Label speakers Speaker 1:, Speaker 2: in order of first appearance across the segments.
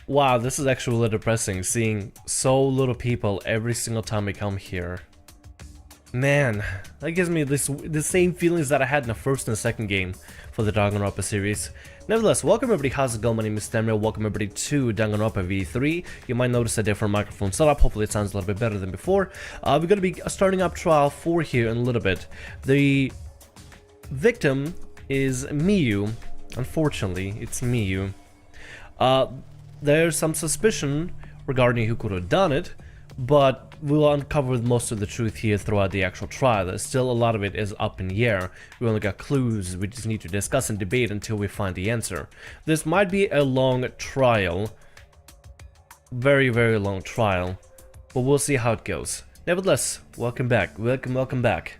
Speaker 1: Wow, this is actually really depressing, seeing so little people every single time I come here. Man, that gives me the same feelings that I had in the first and second game for the DanganRonpa series. Nevertheless, welcome everybody, how's it going? My name is Samuel, welcome everybody to DanganRonpa V3. You might notice a different microphone setup, hopefully it sounds a little bit better than before. We're going to be starting up trial 4 here in a little bit. The victim is Miyu, unfortunately, it's Miyu. There's some suspicion regarding who could have done it, but we'll uncover most of the truth here throughout the actual trial. There's still a lot of it is up in the air. We only got clues, we just need to discuss and debate until we find the answer. This might be a long trial, very long trial, but we'll see how it goes. Nevertheless, welcome back, welcome back.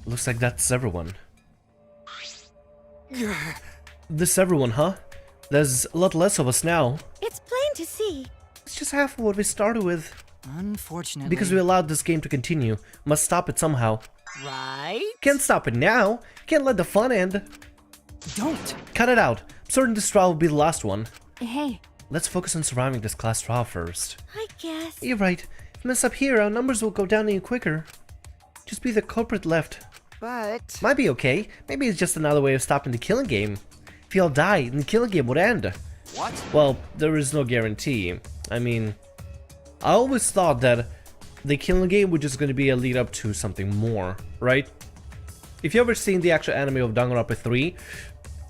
Speaker 1: Looks like that's everyone. This everyone, huh? There's a lot less of us now.
Speaker 2: It's plain to see.
Speaker 1: It's just half of what we started with.
Speaker 2: Unfortunately.
Speaker 1: Because we allowed this game to continue. Must stop it somehow.
Speaker 2: Right?
Speaker 1: Can't stop it now. Can't let the fun end.
Speaker 2: Don't.
Speaker 1: Cut it out. I'm certain this trial will be the last one.
Speaker 2: Hey.
Speaker 1: Let's focus on surviving this class trial first.
Speaker 2: I guess.
Speaker 1: You're right. If we mess up here, our numbers will go down even quicker. Just be the culprit left.
Speaker 2: But...
Speaker 1: Might be okay. Maybe it's just another way of stopping the killing game. If you all die, then the killing game would end.
Speaker 2: What?
Speaker 1: Well, there is no guarantee. I mean, I always thought that the killing game was just going to be a lead up to something more, right? If you ever seen the actual anime of DanganRonpa 3,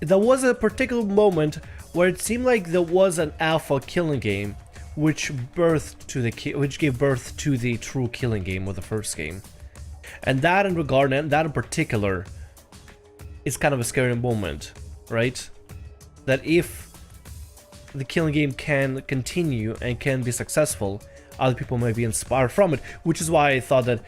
Speaker 1: there was a particular moment where it seemed like there was an alpha killing game, which gave birth to the true killing game of the first game. And that in regard, and that in particular, is kind of a scary moment, right? That if the killing game can continue and can be successful, other people may be inspired from it, which is why I thought that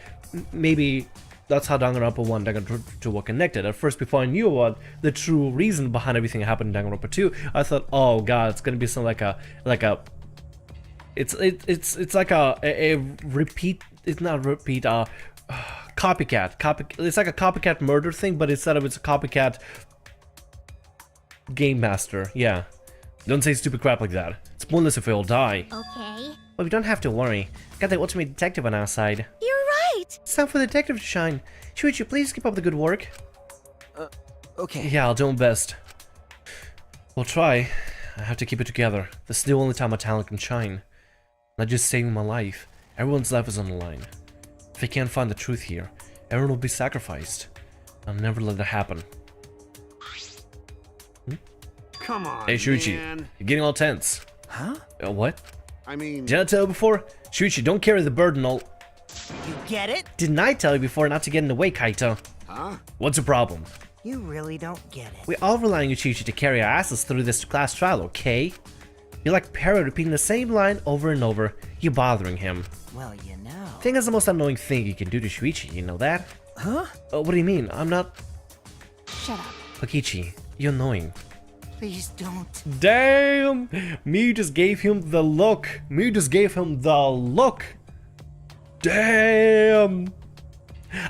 Speaker 1: maybe that's how DanganRonpa 1 and DanganRonpa 2 were connected. At first, before I knew about the true reason behind everything that happened in DanganRonpa 2, I thought, oh god, it's gonna be something like a it's like a repeat. It's not repeat. Copycat. It's like a copycat murder thing, but instead of it's a copycat game master. Yeah. Don't say stupid crap like that. It's pointless if we all die.
Speaker 2: Okay.
Speaker 1: But we don't have to worry. Got the ultimate detective on our side.
Speaker 2: You're right.
Speaker 1: It's time for the detective to shine. Shuichi, please keep up the good work.
Speaker 2: Okay.
Speaker 1: Yeah, I'll do my best. We'll try. I have to keep it together. This is the only time my talent can shine. Not just saving my life. Everyone's life is on the line. If I can't find the truth here, everyone will be sacrificed. I'll never let that happen.
Speaker 3: Come on,
Speaker 1: Hey Shuichi,
Speaker 3: man.
Speaker 1: you're getting all tense.
Speaker 2: Huh?
Speaker 1: What?
Speaker 3: I mean,
Speaker 1: Did I tell you before? Shuichi, don't carry the burden all...
Speaker 2: You get it?
Speaker 1: Didn't I tell you before not to get in the way, Kaito?
Speaker 3: huh?
Speaker 1: What's the problem?
Speaker 2: You really don't get it.
Speaker 1: We're all relying on Shuichi to carry our asses through this class trial, okay? You're like Parrot repeating the same line over and over. You're bothering him.
Speaker 2: Well, you know.
Speaker 1: I think that's the most annoying thing you can do to Shuichi, you know that?
Speaker 2: Huh?
Speaker 1: What do you mean? I'm not...
Speaker 2: Shut up.
Speaker 1: Kokichi, you're annoying.
Speaker 2: Please don't.
Speaker 1: Damn! Miyu just gave him the look. Miyu just gave him the look. Damn!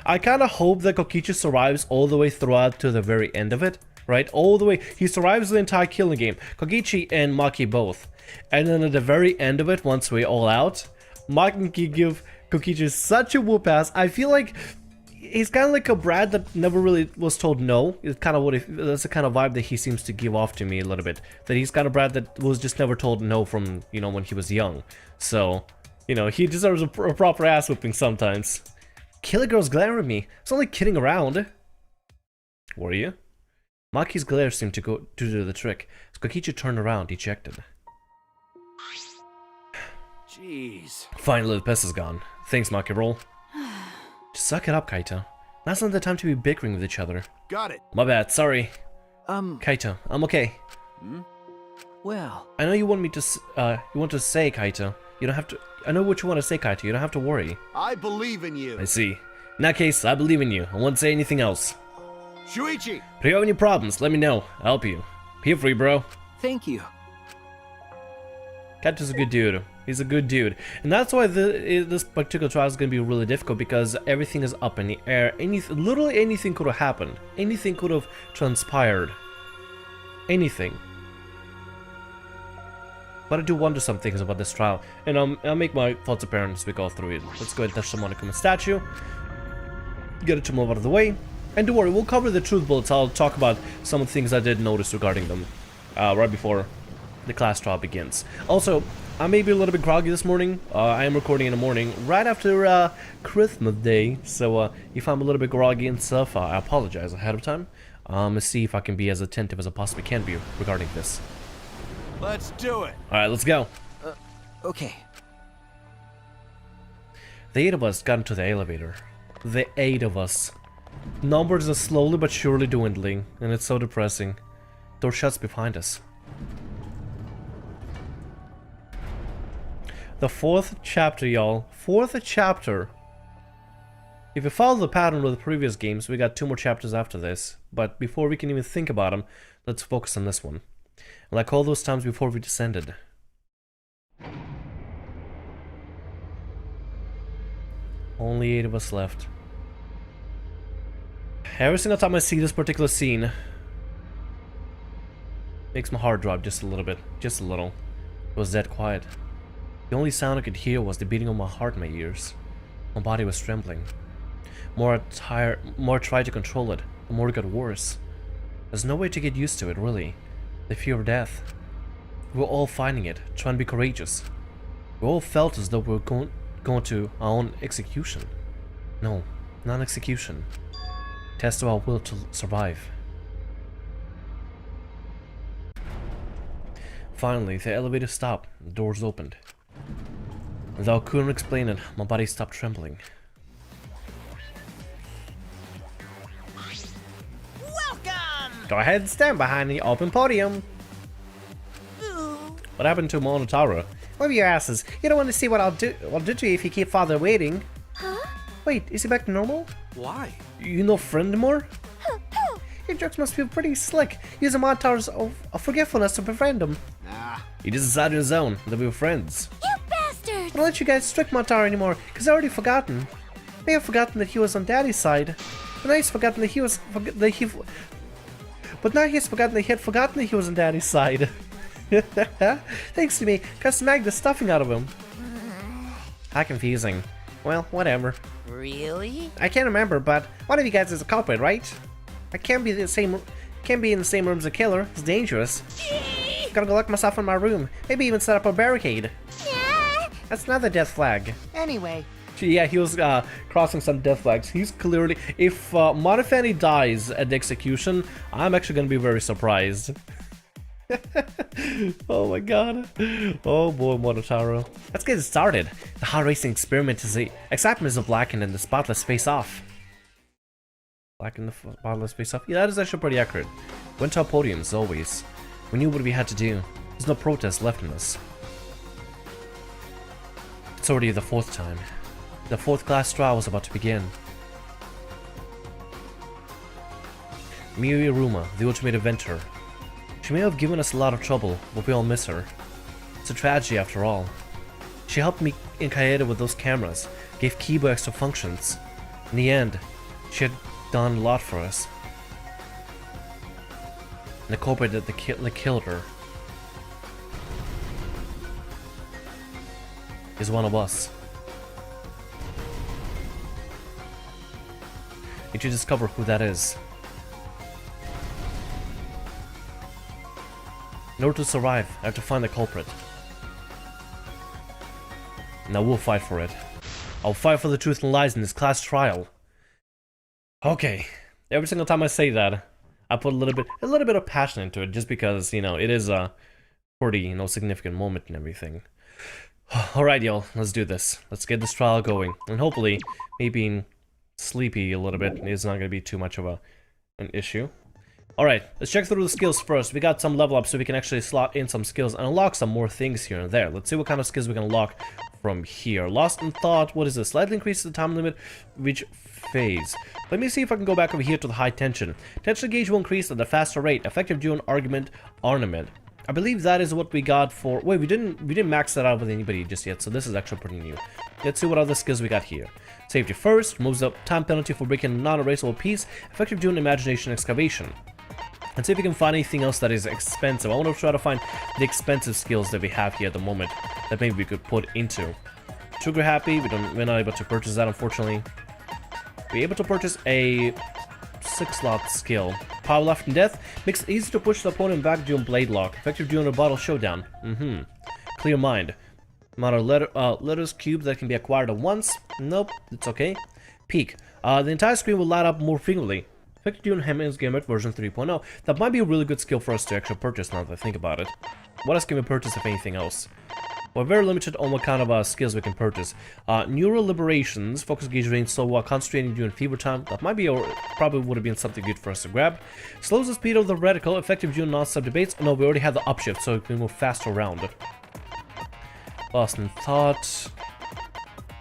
Speaker 1: I kind of hope that Kokichi survives all the way throughout to the very end of it, right? All the way. He survives the entire killing game. Kokichi and Maki both. And then at the very end of it, once we're all out, Maki can give Kokichi such a whoop ass. I feel like he's kind of like a brat that never really was told no. It's kind of that's the kind of vibe that he seems to give off to me a little bit. That he's kind of brat that was just never told no from, you know, when he was young. So, you know, he deserves a proper ass whipping sometimes. Killer girls glare at me. It's only kidding around. Were you? Maki's glare seemed to do the trick. As Kokichi turned around, dejected.
Speaker 3: Jeez.
Speaker 1: Finally, the pest is gone. Thanks, Maki. Roll. Just suck it up, Kaito. Now's not the time to be bickering with each other.
Speaker 3: Got it.
Speaker 1: My bad, sorry. Kaito, I'm okay.
Speaker 2: Well.
Speaker 1: I know you want me to, you want to say, Kaito. You don't have to, I know what you want to say, Kaito. You don't have to worry.
Speaker 3: I believe in you.
Speaker 1: I see. In that case, I believe in you. I won't say anything else.
Speaker 3: Shuichi!
Speaker 1: If you have any problems, let me know. I'll help you. Feel free, bro.
Speaker 2: Thank you.
Speaker 1: Kaito's a good dude. He's a good dude. And that's why this particular trial is going to be really difficult, because everything is up in the air. Literally anything could have happened. Anything could have transpired. Anything. But I do wonder some things about this trial, and I'll make my thoughts apparent as we go through it. Let's go ahead and touch the Monokuma statue. Get it to move out of the way. And don't worry, we'll cover the truth bullets. I'll talk about some of the things I did notice regarding them right before the class trial begins. Also, I may be a little bit groggy this morning. I am recording in the morning, right after Christmas Day. So if I'm a little bit groggy and stuff, I apologize ahead of time. Let's see if I can be as attentive as I possibly can be regarding this.
Speaker 3: Let's do it.
Speaker 1: Alright, let's go.
Speaker 2: Okay.
Speaker 1: The 8 of us got into the elevator. The 8 of us. Numbers are slowly but surely dwindling, and it's so depressing. Door shuts behind us. The 4th chapter, y'all. 4th chapter. If you follow the pattern with the previous games, we got 2 more chapters after this. But before we can even think about them, let's focus on this one. Like all those times before we descended. Only 8 of us left. Every single time I see this particular scene, makes my heart drop just a little bit. Just a little. It was dead quiet. The only sound I could hear was the beating of my heart in my ears. My body was trembling. More I tried to control it, the more it got worse. There's no way to get used to it, really. The fear of death. We were all fighting it, trying to be courageous. We all felt as though we were going to our own execution. No, not an execution. Test of our will to survive. Finally, the elevator stopped, the doors opened. Though I couldn't explain it, my body stopped trembling.
Speaker 4: Welcome!
Speaker 1: Go ahead and stand behind the open podium. What happened to Monotaro? Move your asses. You don't want to see what I'll do to you if you keep father waiting.
Speaker 4: Huh?
Speaker 1: Wait, is he back to normal?
Speaker 3: Why?
Speaker 1: You no friend anymore? Your jokes must be pretty slick. Using Monotaro's of forgetfulness to befriend him.
Speaker 3: Nah.
Speaker 1: He just decided on his own that we were friends.
Speaker 4: You bastard!
Speaker 1: I don't let you guys trick Monotaro anymore, because I already forgotten. May have forgotten that he was on Daddy's side. But now he's forgotten that he was But now he's forgotten that he had forgotten that he was on Daddy's side. Thanks to me, got smacked the stuffing out of him. How confusing. Well, whatever.
Speaker 4: Really?
Speaker 1: I can't remember, but one of you guys is a culprit, right? I can't be in the same room as a killer. It's dangerous. Gotta go lock myself in my room. Maybe even set up a barricade.
Speaker 4: Yeah.
Speaker 1: That's another death flag.
Speaker 2: Anyway,
Speaker 1: Yeah, he was crossing some death flags. He's clearly... If Monofani dies at the execution, I'm actually gonna be very surprised. Oh my god. Oh boy, Monotaro. Let's get it started. The heart racing experiment is the excitement is blackened and the spotless face off. Blackened the spotless face off? Yeah, that is actually pretty accurate. Went to our podium as always. We knew what we had to do. There's no protest left in us. It's already the 4th time. The 4th class trial was about to begin. Miyu Iruma, the ultimate inventor. She may have given us a lot of trouble, but we all miss her. It's a tragedy after all. She helped me in Kaede with those cameras, gave Kibo extra functions. In the end, she had done a lot for us. And the culprit that killed her is one of us. Need to discover who that is. In order to survive, I have to find the culprit. Now we'll fight for it. I'll fight for the truth and lies in this class trial. Okay, every single time I say that, I put a little bit of passion into it, just because, you know, it is a pretty, significant moment and everything. Alright, y'all, let's do this. Let's get this trial going, and hopefully, me being sleepy a little bit is not going to be too much of an issue. Alright, let's check through the skills first. We got some level up so we can actually slot in some skills and unlock some more things here and there. Let's see what kind of skills we can unlock from here. Lost in Thought, what is this? Slightly increases the time limit, which phase? Let me see if I can go back over here to the high tension. Tension gauge will increase at a faster rate. Effective during argument ornament. I believe that is what we got for... Wait, we didn't max that out with anybody just yet, so this is actually pretty new. Let's see what other skills we got here. Safety first, removes the time penalty for breaking a non-erasable piece. Effective during imagination excavation. And see if we can find anything else that is expensive. I want to try to find the expensive skills that we have here at the moment that maybe we could put into. Trigger happy, we're not able to purchase that, unfortunately. We're able to purchase a 6-slot skill. Power Left and Death makes it easy to push the opponent back during Blade Lock, effective during a battle showdown. Clear Mind. Amount of letters cube that can be acquired at once. Nope, it's okay. Peak. The entire screen will light up more frequently. Effective during Hammond's Gambit version 3.0. That might be a really good skill for us to actually purchase now that I think about it. What else can we purchase if anything else? We're very limited on what kind of skills we can purchase. Neural Liberations, focus gauge range, so concentrating during fever time. That might be, or probably would have been something good for us to grab. Slows the speed of the reticle, effective during non-stop debates. No, we already have the upshift, so we can move faster around it. Lost in Thought.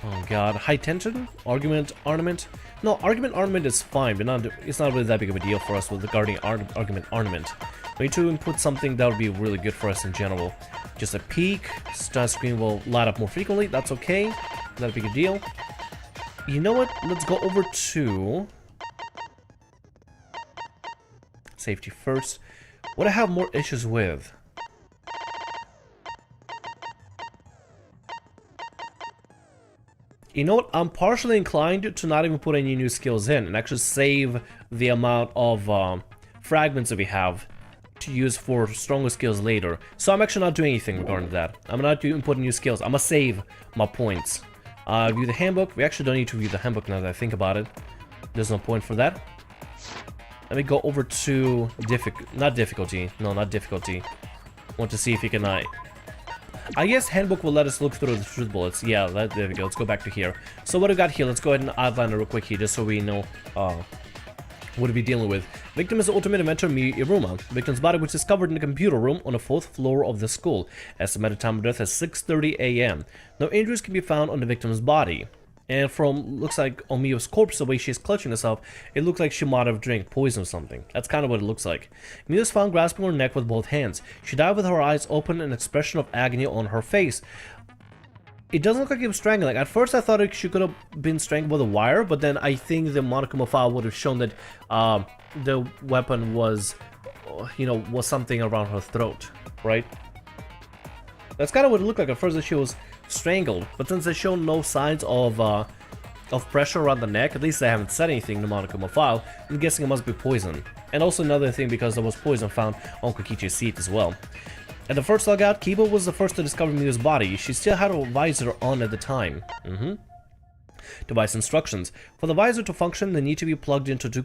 Speaker 1: Oh god, High Tension? Argument Ornament? No, Argument Ornament is fine, but it's not really that big of a deal for us with regarding Argument Ornament. We need to input something that would be really good for us in general. Just a peak, start screen will light up more frequently, that's okay. Not a big deal. You know what? Let's go over to safety first. What I have more issues with? You know what? I'm partially inclined to not even put any new skills in and actually save the amount of fragments that we have to use for stronger skills later. So I'm actually not doing anything regarding that. I'm not even putting new skills. I'm gonna save my points. View the handbook. We actually don't need to view the handbook now that I think about it. There's no point for that. Let me go over to not difficulty. No, not difficulty. Want to see if you can I guess handbook will let us look through the truth bullets. Yeah, there we go. Let's go back to here. So what we got here, let's go ahead and outline it real quick here just so we know what to be dealing with. Victim is the ultimate inventor Iruma. Victim's body was discovered in the computer room on the 4th floor of the school. Estimated time of death is 6:30 a.m. No injuries can be found on the victim's body. And from, looks like on Mio's corpse, the way she's clutching herself, it looks like she might have drank poison or something. That's kind of what it looks like. Mio's found grasping her neck with both hands. She died with her eyes open and an expression of agony on her face. It doesn't look like he was strangling. At first I thought she could have been strangled with a wire, but then I think the monochrome file would have shown that the weapon was, you know, was something around her throat, right? That's kind of what it looked like at first, that she was strangled, but since they show no signs of pressure around the neck, at least they haven't said anything in the monochrome file, I'm guessing it must be poison. And also another thing, because there was poison found on Kokichi's seat as well. At the first logout, Kiba was the first to discover Mio's body. She still had a visor on at the time. Device instructions. For the visor to function, they need to be plugged into the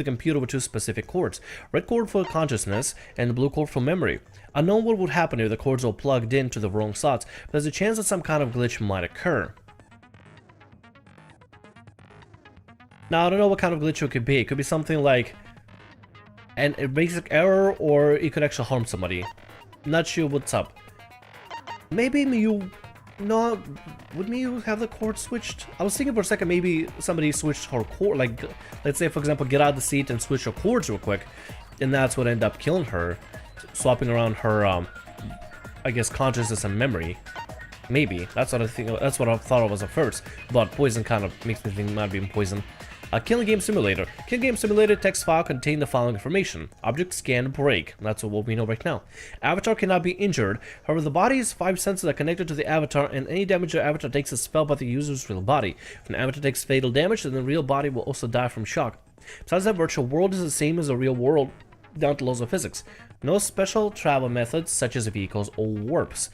Speaker 1: computer with two specific cords. Red cord for consciousness and the blue cord for memory. Unknown what would happen if the cords are plugged into the wrong slots, but there's a chance that some kind of glitch might occur. Now, I don't know what kind of glitch it could be. It could be something like a basic error, or it could actually harm somebody. Not sure what's up. Maybe Miyu... No, would Miyu have the cord switched? I was thinking for a second maybe somebody switched her cord, like, let's say for example, get out of the seat and switch her cords real quick, and that's what ended up killing her, swapping around her, I guess, consciousness and memory. Maybe, that's what I thought it was at first, but poison kind of makes me think it might be poison. Killing Game Simulator. Killing Game Simulator text file contain the following information. Object scan break. That's what we know right now. Avatar cannot be injured. However, the body's 5 senses are connected to the avatar, and any damage the avatar takes is felt by the user's real body. If an avatar takes fatal damage, then the real body will also die from shock. Besides that, virtual world is the same as the real world, down to laws of physics. No special travel methods such as vehicles or warps.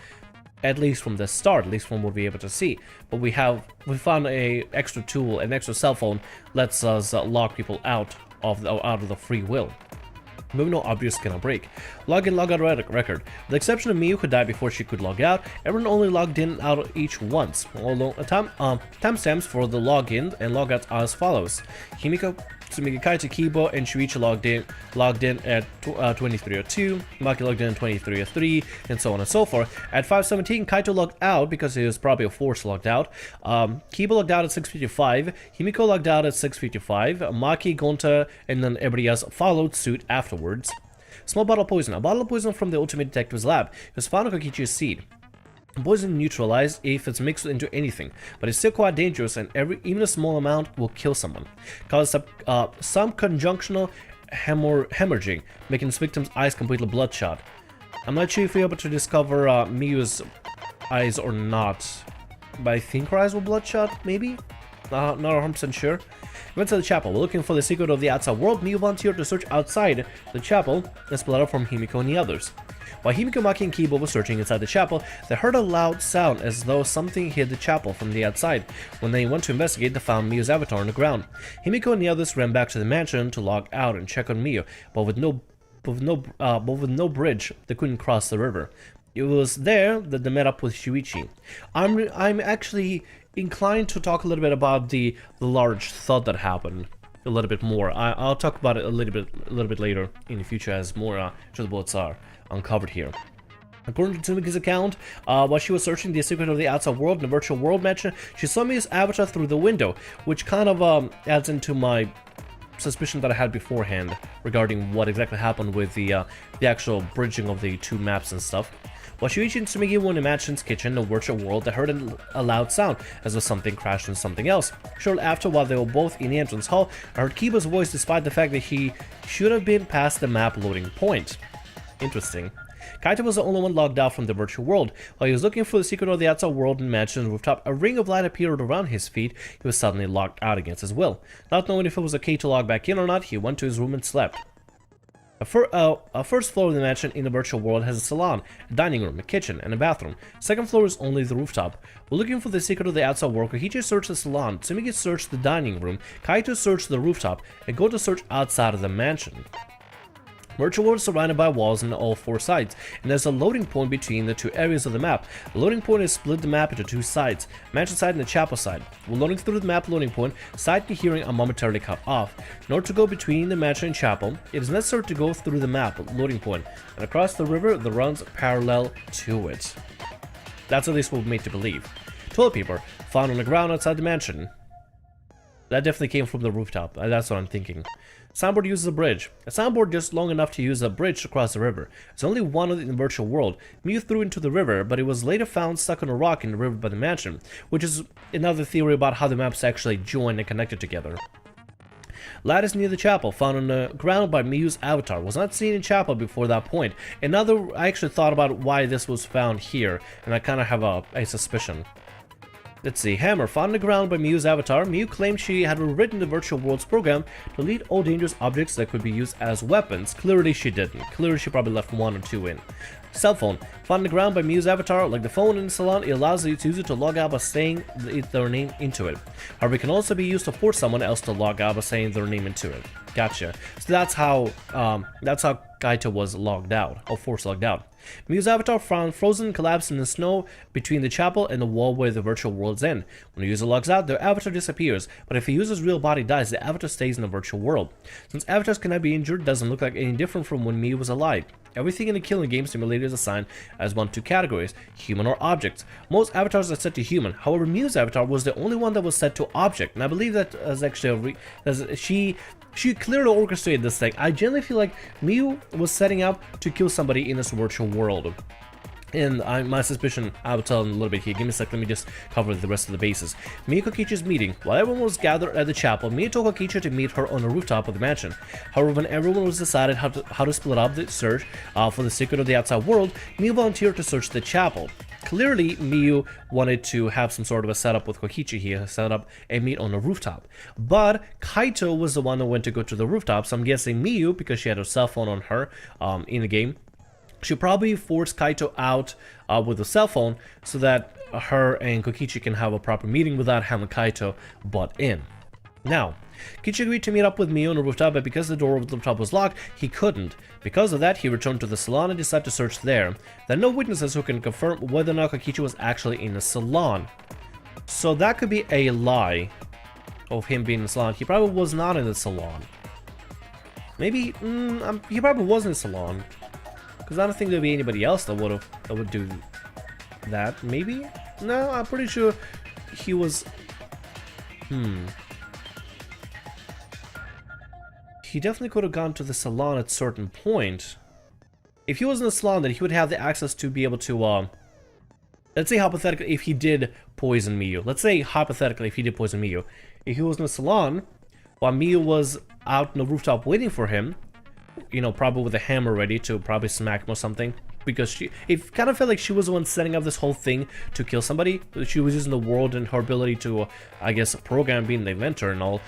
Speaker 1: At least from the start, at least from what we're able to see. But we found a extra tool, an extra cell phone, lets us lock people out of the free will. Moving on, obvious cannot break. Login, logout record. With the exception of Miyu, who died before she could log out, everyone only logged in and out each once. Although timestamps for the login and logouts are as follows: Himiko, Tsumigi, Kaito, Kiba, and Shuichi logged in at 23:02, Maki logged in at 23:03, and so on and so forth. At 5:17, Kaito logged out because he was probably a force logged out. Kiba logged out at 6:55, Himiko logged out at 6:55, Maki, Gonta, and then everybody else followed suit afterwards. Small bottle of poison. A bottle of poison from the Ultimate Detective's lab was found on Kokichi's seed. Poison neutralized if it's mixed into anything, but it's still quite dangerous, and even a small amount will kill someone. Cause some conjunctional hemorrhaging, making his victim's eyes completely bloodshot. I'm not sure if we're able to discover Miyu's eyes or not, but I think her eyes were bloodshot, maybe? Not 100% sure. We went to the chapel. We're looking for the secret of the outside world. Miyu volunteered to search outside the chapel and split up from Himiko and the others. While Himiko, Maki, and Kiba were searching inside the chapel, they heard a loud sound as though something hit the chapel from the outside. When they went to investigate, they found Miyu's avatar on the ground. Himiko and the others ran back to the mansion to log out and check on Miyu, but with no bridge, they couldn't cross the river. It was there that they met up with Shuichi. I'm actually inclined to talk a little bit about the large thud that happened a little bit more. I'll talk about it a little bit later in the future as more truth bullets are uncovered here. According to Tsumiki's account, while she was searching the secret of the outside world in the virtual world mansion, she saw Miyu's avatar through the window, which kind of adds into my suspicion that I had beforehand regarding what exactly happened with the actual bridging of the two maps and stuff. While Shuichi and Tsumigi were in the mansion's kitchen in the virtual world, they heard a loud sound, as though something crashed into something else. Shortly after, while they were both in the entrance hall, I heard Kiba's voice despite the fact that he should have been past the map loading point. Interesting. Kaito was the only one logged out from the virtual world. While he was looking for the secret of the outside world in the mansion's rooftop, a ring of light appeared around his feet. He was suddenly locked out against his will. Not knowing if it was okay to log back in or not, he went to his room and slept. A first floor of the mansion in the virtual world has a salon, a dining room, a kitchen, and a bathroom. Second floor is only the rooftop. While looking for the secret of the outside world, Kokichi searched the salon, Tsumigi searched the dining room, Kaito searched the rooftop, and Goto searched outside of the mansion. Virtual world is surrounded by walls on all four sides, and there's a loading point between the two areas of the map. The loading point has split the map into two sides, mansion side and the chapel side. When loading through the map loading point, side and hearing are momentarily cut off. In order to go between the mansion and chapel, it is necessary to go through the map loading point and across the river that runs parallel to it. That's at least what we're made to believe. Toilet paper found on the ground outside the mansion. That definitely came from the rooftop. That's what I'm thinking. Soundboard uses a bridge. A soundboard just long enough to use a bridge to cross the river. There's only one of it in the virtual world. Miyu threw into the river, but it was later found stuck on a rock in the river by the mansion, which is another theory about how the maps actually joined and connected together. Lattice near the chapel, found on the ground by Miyu's avatar, was not seen in chapel before that point. I actually thought about why this was found here, and I kind of have a suspicion. Let's see, hammer found on the ground by Miyu's avatar. Miyu claimed she had rewritten the virtual world's program to delete all dangerous objects that could be used as weapons. Clearly she didn't. Clearly she probably left one or two in. Cell phone found on the ground by Miyu's avatar. Like the phone in the salon, it allows the user to log out by saying their name into it. However, it can also be used to force someone else to log out by saying their name into it. Gotcha. So that's how Kaito was logged out, or force logged out. Miyu's avatar found frozen and collapsed in the snow between the chapel and the wall where the virtual world's in. When the user logs out, their avatar disappears, but if the user's real body dies, the avatar stays in the virtual world. Since avatars cannot be injured, it doesn't look like any different from when Miyu was alive. Everything in the Killing Game Simulator is assigned as one of two categories, human or objects. Most avatars are set to human, however Miyu's avatar was the only one that was set to object, and I believe that is actually she clearly orchestrated this thing. I generally feel like Miyu was setting up to kill somebody in this virtual world. And my suspicion, I will tell in a little bit here. Give me a sec, let me just cover the rest of the bases. Miyu Kokichi's meeting. While everyone was gathered at the chapel, Miyu told Kokichi to meet her on the rooftop of the mansion. However, when everyone was decided how to split up the search for the secret of the outside world, Miyu volunteered to search the chapel. Clearly, Miyu wanted to have some sort of a setup with Kokichi here, set up a meet on the rooftop. But Kaito was the one that went to go to the rooftop, so I'm guessing Miyu, because she had her cell phone on her in the game, she probably forced Kaito out with a cell phone so that her and Kokichi can have a proper meeting without having Kaito butt in. Now, Kokichi agreed to meet up with Miyu on the rooftop, but because the door of the rooftop was locked, he couldn't. Because of that, he returned to the salon and decided to search there. There are no witnesses who can confirm whether or not Kokichi was actually in the salon. So that could be a lie of him being in the salon. He probably was not in the salon. Maybe, he probably was in the salon. Because I don't think there'd be anybody else that would do that. Maybe? No, I'm pretty sure he was... He definitely could have gone to the salon at a certain point. If he was in the salon, then he would have the access to be able to, let's say hypothetically, if he did poison Miyu. Let's say hypothetically, if he did poison Miyu. If he was in the salon, while Miyu was out on the rooftop waiting for him, you know, probably with a hammer ready to probably smack him or something, because it kind of felt like she was the one setting up this whole thing to kill somebody. She was using the world and her ability to, I guess, program, being the inventor and all,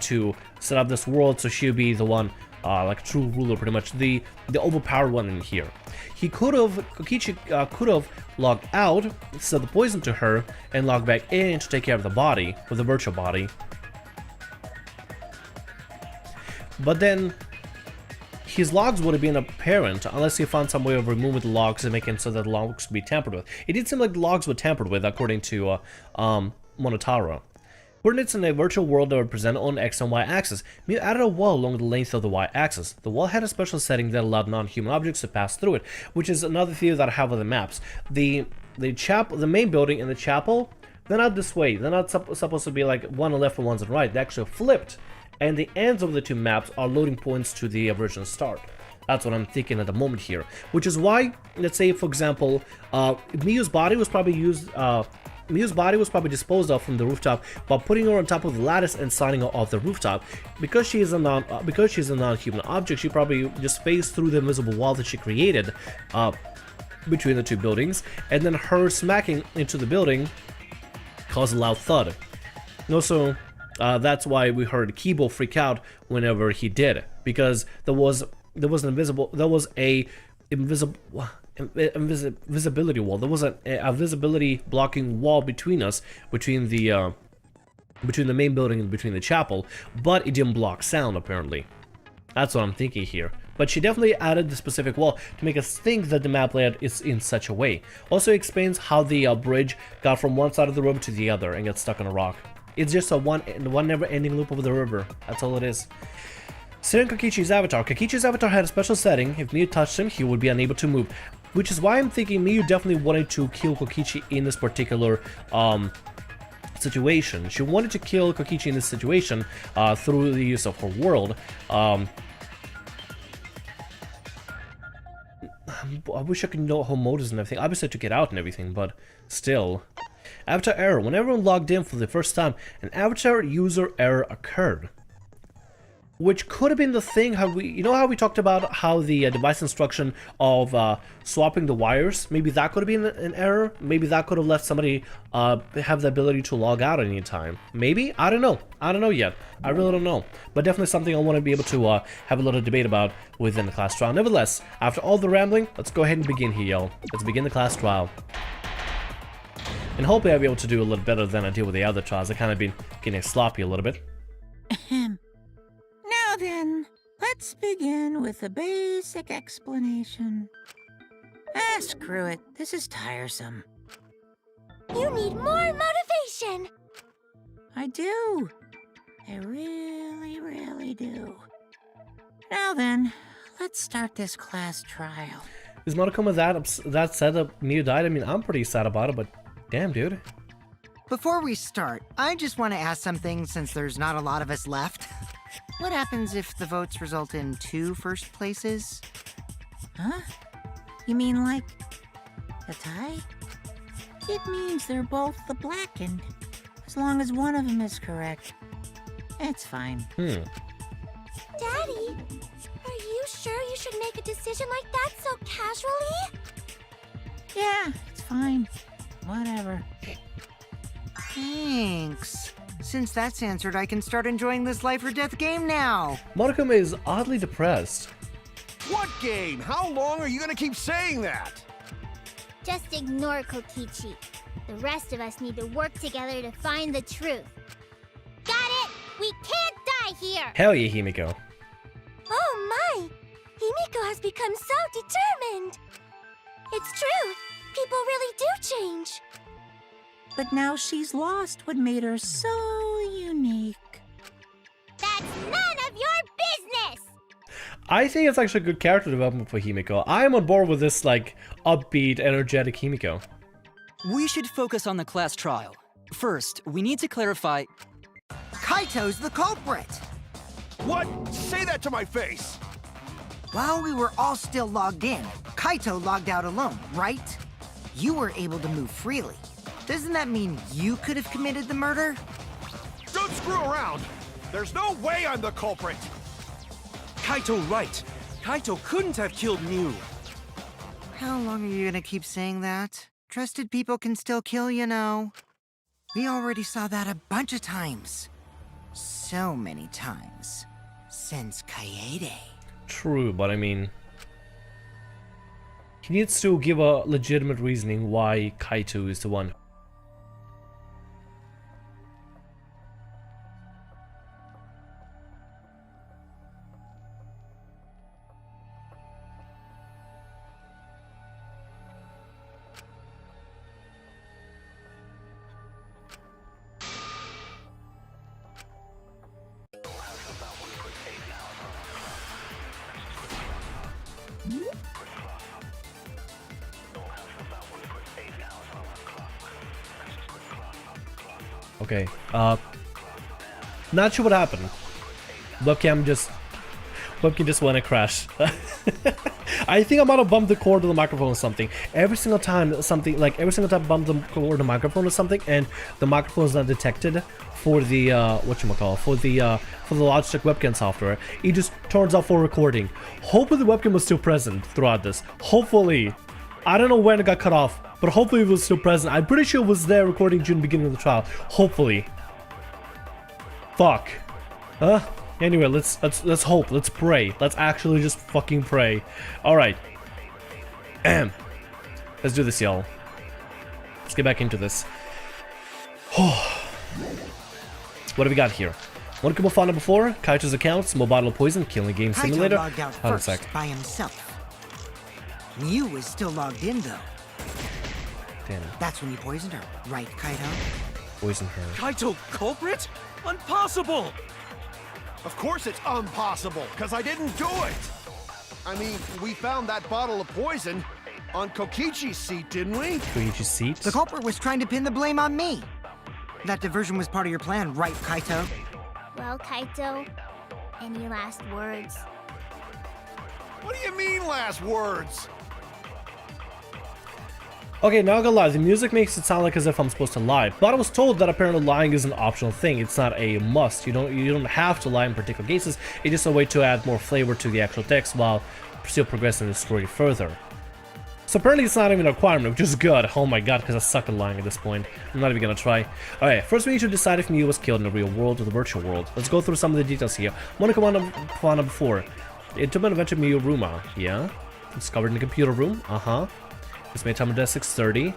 Speaker 1: to set up this world so she would be the one, like true ruler, pretty much, the overpowered one in here. Kokichi could have logged out, set the poison to her, and logged back in to take care of the body, with the virtual body. But then his logs would have been apparent unless he found some way of removing the logs and making so that the logs would be tampered with. It did seem like the logs were tampered with, according to Monotaro. Coordinates in a virtual world that were presented on X and Y axis. Mew added a wall along the length of the Y axis. The wall had a special setting that allowed non-human objects to pass through it, which is another theory that I have with the maps. The main building and the chapel, they're not this way. They're not supposed to be like one on the left and one's on the right. They're actually flipped. And the ends of the two maps are loading points to the original start. That's what I'm thinking at the moment here. Which is why, let's say, for example, Miyu's body was probably disposed of from the rooftop while putting her on top of the lattice and signing her off the rooftop. Because she's a non-human object, she probably just phased through the invisible wall that she created between the two buildings, and then her smacking into the building caused a loud thud. And also, that's why we heard Kibo freak out whenever he did, because there was a visibility wall. There was a visibility blocking wall between us, between the main building and between the chapel, but it didn't block sound apparently. That's what I'm thinking here. But she definitely added the specific wall to make us think that the map layout is in such a way. Also explains how the bridge got from one side of the room to the other and got stuck on a rock. It's just a one never-ending loop over the river. That's all it is. Setting Kokichi's avatar. Kokichi's avatar had a special setting. If Miyu touched him, he would be unable to move. Which is why I'm thinking Miyu definitely wanted to kill Kokichi in this particular situation. She wanted to kill Kokichi in this situation through the use of her world. I wish I could know her motives and everything. Obviously to get out and everything, but still. Avatar error. When everyone logged in for the first time, an avatar user error occurred. Which could have been the thing, how we talked about how the device instruction of swapping the wires, maybe that could have been an error. Maybe that could have let somebody have the ability to log out at any time. Maybe? I don't know yet. I really don't know. But definitely something I want to be able to have a little debate about within the class trial. Nevertheless, after all the rambling, let's go ahead and begin here, y'all. Let's begin the class trial. And hopefully I'll be able to do a little better than I did with the other trials. I kind of been getting sloppy a little bit.
Speaker 5: Now then, let's begin with a basic explanation. Ah, screw it. This is tiresome.
Speaker 4: You need more motivation.
Speaker 5: I do. I really, really do. Now then, let's start this class trial.
Speaker 1: Is Monokuma that sad that Miyu died? I mean, I'm pretty sad about it, but damn, dude.
Speaker 2: Before we start, I just want to ask something since there's not a lot of us left. What happens if the votes result in 2 first places?
Speaker 5: Huh? You mean like a tie? It means they're both the blackened. As long as one of them is correct. It's fine.
Speaker 4: Daddy, are you sure you should make a decision like that so casually?
Speaker 5: Yeah, it's fine. Whatever.
Speaker 2: Thanks. Since that's answered, I can start enjoying this life or death game now.
Speaker 1: Monokuma is oddly depressed.
Speaker 3: What game? How long are you gonna keep saying that?
Speaker 4: Just ignore Kokichi. The rest of us need to work together to find the truth. Got it? We can't die here!
Speaker 1: Hell yeah, Himiko.
Speaker 4: Oh my! Himiko has become so determined! It's true! People really do change!
Speaker 5: But now she's lost what made her so unique.
Speaker 4: That's none of your business!
Speaker 1: I think it's actually a good character development for Himiko. I am on board with this, like, upbeat, energetic Himiko.
Speaker 6: We should focus on the class trial. First, we need to clarify...
Speaker 2: Kaito's the culprit!
Speaker 3: What? Say that to my face!
Speaker 2: While we were all still logged in, Kaito logged out alone, right? You were able to move freely. Doesn't that mean you could have committed the murder?
Speaker 3: Don't screw around! There's no way I'm the culprit! Kaito right. Kaito couldn't have killed Mew.
Speaker 2: How long are you gonna keep saying that? Trusted people can still kill, you know. We already saw that a bunch of times. So many times. Since Kaede.
Speaker 1: True, but I mean... He needs to give a legitimate reasoning why Kaito is the one. Okay, not sure what happened. Webcam just went to crash. I think I might have bumped the cord of the microphone or something. Every single time I bump the cord of the microphone or something, and the microphone is not detected for the for the Logitech webcam software, it just turns off for recording. Hopefully the webcam was still present throughout this. Hopefully. I don't know when it got cut off, but hopefully it was still present. I'm pretty sure it was there recording during the beginning of the trial. Hopefully. Fuck. Anyway, let's hope. Let's pray. Let's actually just fucking pray. Alright. Let's do this, y'all. Let's get back into this. What do we got here? One couple found it before. Kaito's account, small bottle of poison, killing game simulator.
Speaker 2: Kaito logged out
Speaker 1: Hold on a
Speaker 2: first
Speaker 1: sec.
Speaker 2: by himself. Mew was still logged in, though.
Speaker 1: Damn.
Speaker 2: That's when you poisoned her, right, Kaito?
Speaker 1: Poison her.
Speaker 3: Kaito culprit? Impossible! Of course it's impossible, because I didn't do it! I mean, we found that bottle of poison on Kokichi's seat, didn't we?
Speaker 1: Koichi's seat?
Speaker 2: The culprit was trying to pin the blame on me. That diversion was part of your plan, right, Kaito?
Speaker 4: Well, Kaito, any last words?
Speaker 3: What do you mean, last words?
Speaker 1: Okay, not gonna lie, the music makes it sound like as if I'm supposed to lie, but I was told that apparently lying is an optional thing. It's not a must. You don't have to lie in particular cases. It's just a way to add more flavor to the actual text while still progressing the story further. So apparently it's not even a requirement, which is good. Oh my god, because I suck at lying at this point. I'm not even gonna try. Alright, first we need to decide if Mew was killed in the real world or the virtual world. Let's go through some of the details here. Monica found out before. Into an adventure Mew Ruma. Yeah. Discovered in the computer room. It's made time of death 6:30.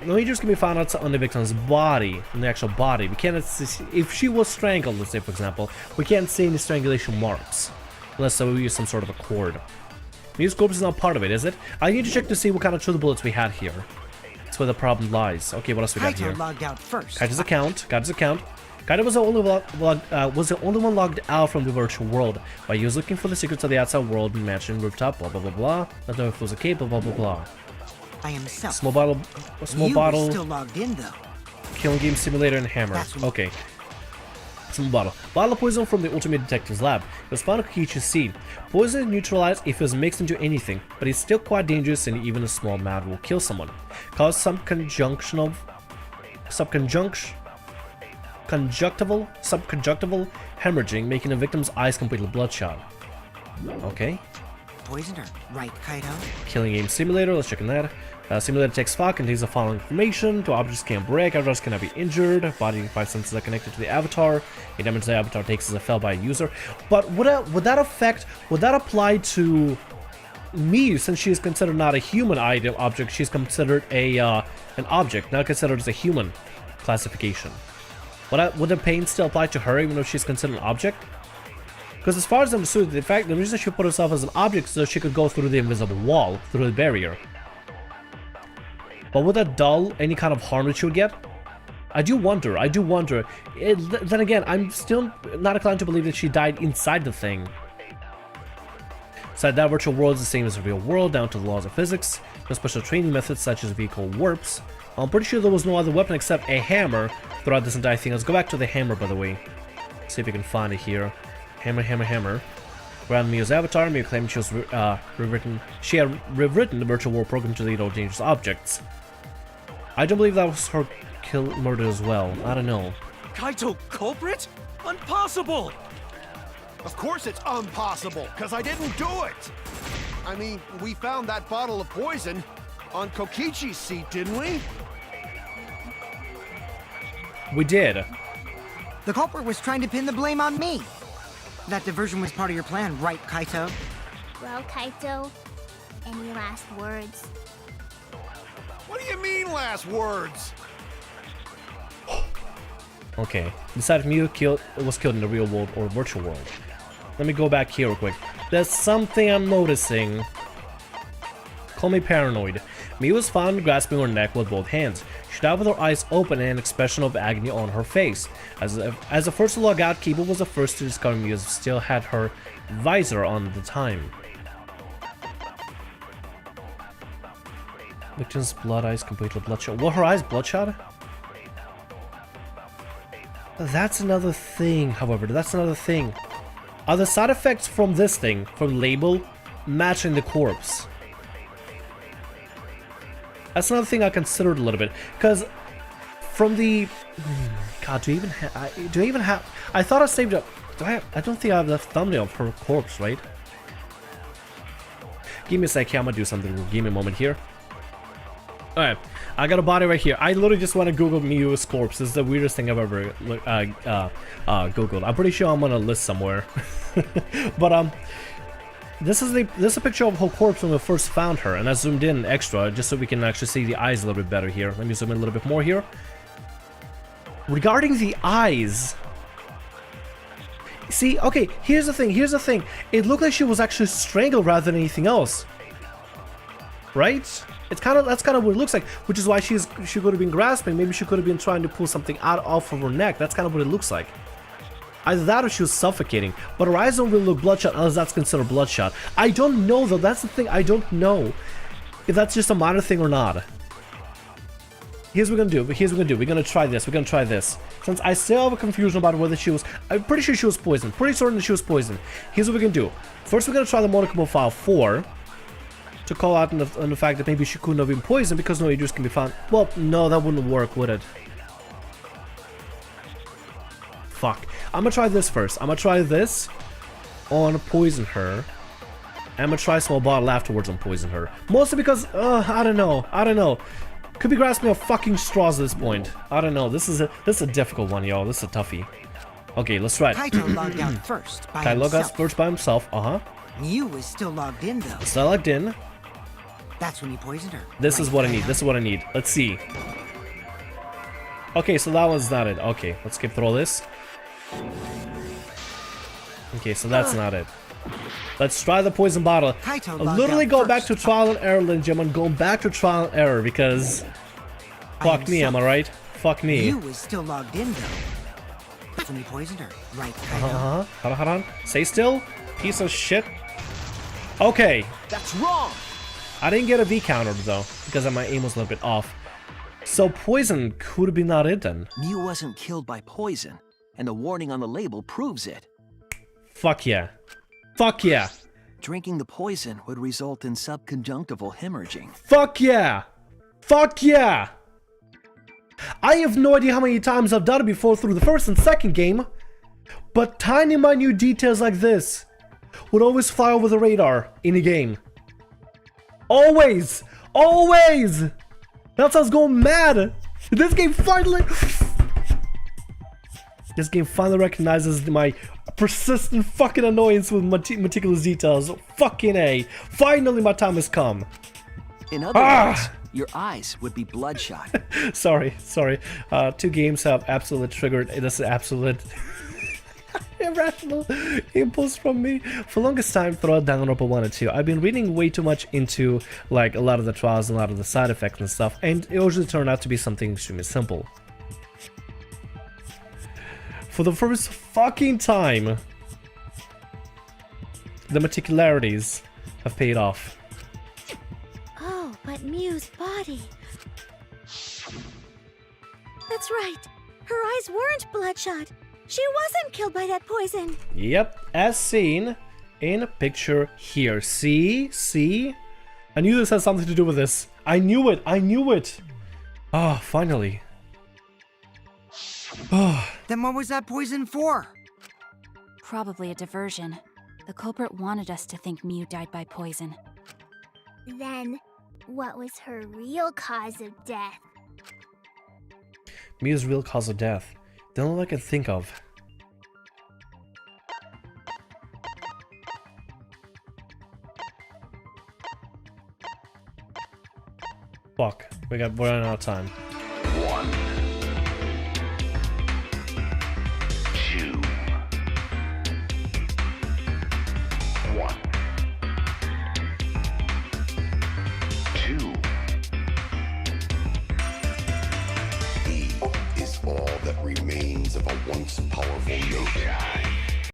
Speaker 1: No injuries can be found out on the victim's body, on the actual body. We can't see, if she was strangled, let's say for example, we can't see any strangulation marks. Unless we use some sort of a cord. Mew's corpse is not part of it, is it? I need to check to see what kind of truth bullets we had here. That's where the problem lies. Okay, what else we got here?
Speaker 2: Kaito logged out first.
Speaker 1: Kaito's account. Kaito was the only one logged out from the virtual world, while he was looking for the secrets of the outside world, mansion, rooftop, blah blah blah blah. Don't know if it was a cave, blah blah blah blah.
Speaker 2: By himself.
Speaker 1: Small bottle,
Speaker 2: Mew was still logged in, though.
Speaker 1: killing game simulator and hammer. Okay. Small bottle. Bottle of poison from the Ultimate Detective's lab. It was found on Kokichi's seed. Poison is neutralized if it was mixed into anything, but it's still quite dangerous and even a small amount will kill someone. Cause some conjunctival hemorrhaging, making the victim's eyes completely bloodshot. Okay.
Speaker 2: Poisoned her, right, Kaito?
Speaker 1: Killing game simulator, let's check on that. Simulator takes file, contains the following information. Two objects can break, avatars cannot be injured, body and 5 senses are connected to the avatar. A damage the avatar takes is a fell by a user. But would that apply to me, since she is considered not a human item object, she's considered an object, not considered as a human classification. Would the pain still apply to her even though she's considered an object? Because as far as I'm understood, the reason she put herself as an object is so she could go through the invisible wall, through the barrier. But would that dull any kind of harm that she would get? I do wonder. Then again, I'm still not inclined to believe that she died inside the thing. So that virtual world is the same as the real world, down to the laws of physics. No special training methods such as vehicle warps. I'm pretty sure there was no other weapon except a hammer throughout this entire thing. Let's go back to the hammer, by the way. See if we can find it here. Hammer. Around Mew's avatar, Mew claimed she had rewritten the virtual world program to lead all dangerous objects. I don't believe that was her murder as well. I don't know.
Speaker 3: Kaito culprit? Impossible! Of course it's impossible, because I didn't do it! I mean, we found that bottle of poison on Kokichi's seat, didn't we?
Speaker 1: We did.
Speaker 2: The culprit was trying to pin the blame on me. That diversion was part of your plan, right, Kaito?
Speaker 4: Well, Kaito, any last words?
Speaker 3: What do you mean, last words?
Speaker 1: Okay. Decide if Mew was killed in the real world or virtual world. Let me go back here real quick. There's something I'm noticing. Call me paranoid. Mew was found grasping her neck with both hands. She died with her eyes open and an expression of agony on her face. As the first to log out, Kiba was the first to discover Mew still had her visor on at the time. Victim's blood eyes completely bloodshot. Were her eyes bloodshot? That's another thing, however. That's another thing. Are the side effects from this thing, from label, matching the corpse? That's another thing I considered a little bit, because from the God, do I even have? I thought I saved up. I don't think I have the thumbnail of her corpse, right? Give me a sec. I'm gonna do something. Give me a moment here. Alright, I got a body right here. I literally just want to Google Mew's corpse. This is the weirdest thing I've ever Googled. I'm pretty sure I'm on a list somewhere. But this is a picture of her corpse when we first found her, and I zoomed in extra just so we can actually see the eyes a little bit better here. Let me zoom in a little bit more here. Regarding the eyes, see, okay, here's the thing. It looked like she was actually strangled rather than anything else, right? That's kind of what it looks like, which is why she could have been grasping. Maybe she could have been trying to pull something out off of her neck. That's kind of what it looks like. Either that or she was suffocating. But her eyes don't really look bloodshot unless that's considered bloodshot. I don't know though. That's the thing. I don't know if that's just a minor thing or not. Here's what we're gonna do. We're gonna try this. Since I still have a confusion about whether she was, I'm pretty sure she was poisoned. Pretty certain that she was poisoned. Here's what we're gonna do. First, we're gonna try the Monochrome File 4. To call out on the fact that maybe she couldn't have been poisoned because no Idris can be found. Well, no, that wouldn't work, would it? Fuck. I'm gonna try this first. I'm gonna try this on poison her. I'm gonna try a small bottle afterwards on poison her. Mostly because, I don't know. Could be grasping a fucking straws at this point. I don't know. This is a difficult one, y'all. This is a toughie. Okay, let's try it.
Speaker 2: Kaito logged out first by
Speaker 1: Kaito logged out
Speaker 2: himself.
Speaker 1: first by himself.
Speaker 2: Mew was still logged in though.
Speaker 1: Still logged in.
Speaker 2: That's when you poisoned her.
Speaker 1: This
Speaker 2: right,
Speaker 1: is what I
Speaker 2: Kaito?
Speaker 1: need. This is what I need. Let's see. Okay, so that was not it. Okay, let's skip through all this. Okay, so that's not it. Let's try the poison bottle.
Speaker 2: Kaito
Speaker 1: I'll
Speaker 2: logged
Speaker 1: literally
Speaker 2: out
Speaker 1: go back to
Speaker 2: first.
Speaker 1: trial and error, ladies and gentlemen. Going back to trial and error because fuck me, am I right? Fuck me.
Speaker 2: Mew was still logged in though. That's when you poisoned her, right, Kaito?
Speaker 1: Hold on. Stay still, piece of shit. Okay.
Speaker 3: That's wrong!
Speaker 1: I didn't get a V counter though, because my aim was a little bit off. So poison could be not it then.
Speaker 7: Mew wasn't killed by poison, and the warning on the label proves it.
Speaker 1: Fuck yeah. Fuck yeah.
Speaker 7: Drinking the poison would result in subconjunctival hemorrhaging.
Speaker 1: Fuck yeah. Fuck yeah. I have no idea how many times I've done it before through the first and second game, but tiny minute details like this would always fly over the radar in a game. Always! Always! That's how I was going mad! This game finally recognizes my persistent fucking annoyance with meticulous details. Fucking A. Finally my time has come.
Speaker 7: In other words, your eyes would be bloodshot.
Speaker 1: Sorry. Two games have absolutely triggered this absolute irrational impulse from me. For longest time throughout Danganronpa 1 and 2, I've been reading way too much into like a lot of the trials and a lot of the side effects and stuff, and it usually turned out to be something extremely simple. For the first fucking time, the meticularities have paid off.
Speaker 4: Oh, but Mew's body. That's right. Her eyes weren't bloodshot. She wasn't killed by that poison.
Speaker 1: Yep, as seen in picture here. See? I knew this had something to do with this. I knew it. Ah, finally.
Speaker 2: Then what was that poison for?
Speaker 8: probably a diversion. The culprit wanted us to think Miu died by poison.
Speaker 4: Then, what was her real cause of death?
Speaker 1: Miu's real cause of death. The only one I can think of. Fuck, we're running out of time.
Speaker 9: 1, 2, 1, 2. He is all that remains of a once powerful yokai.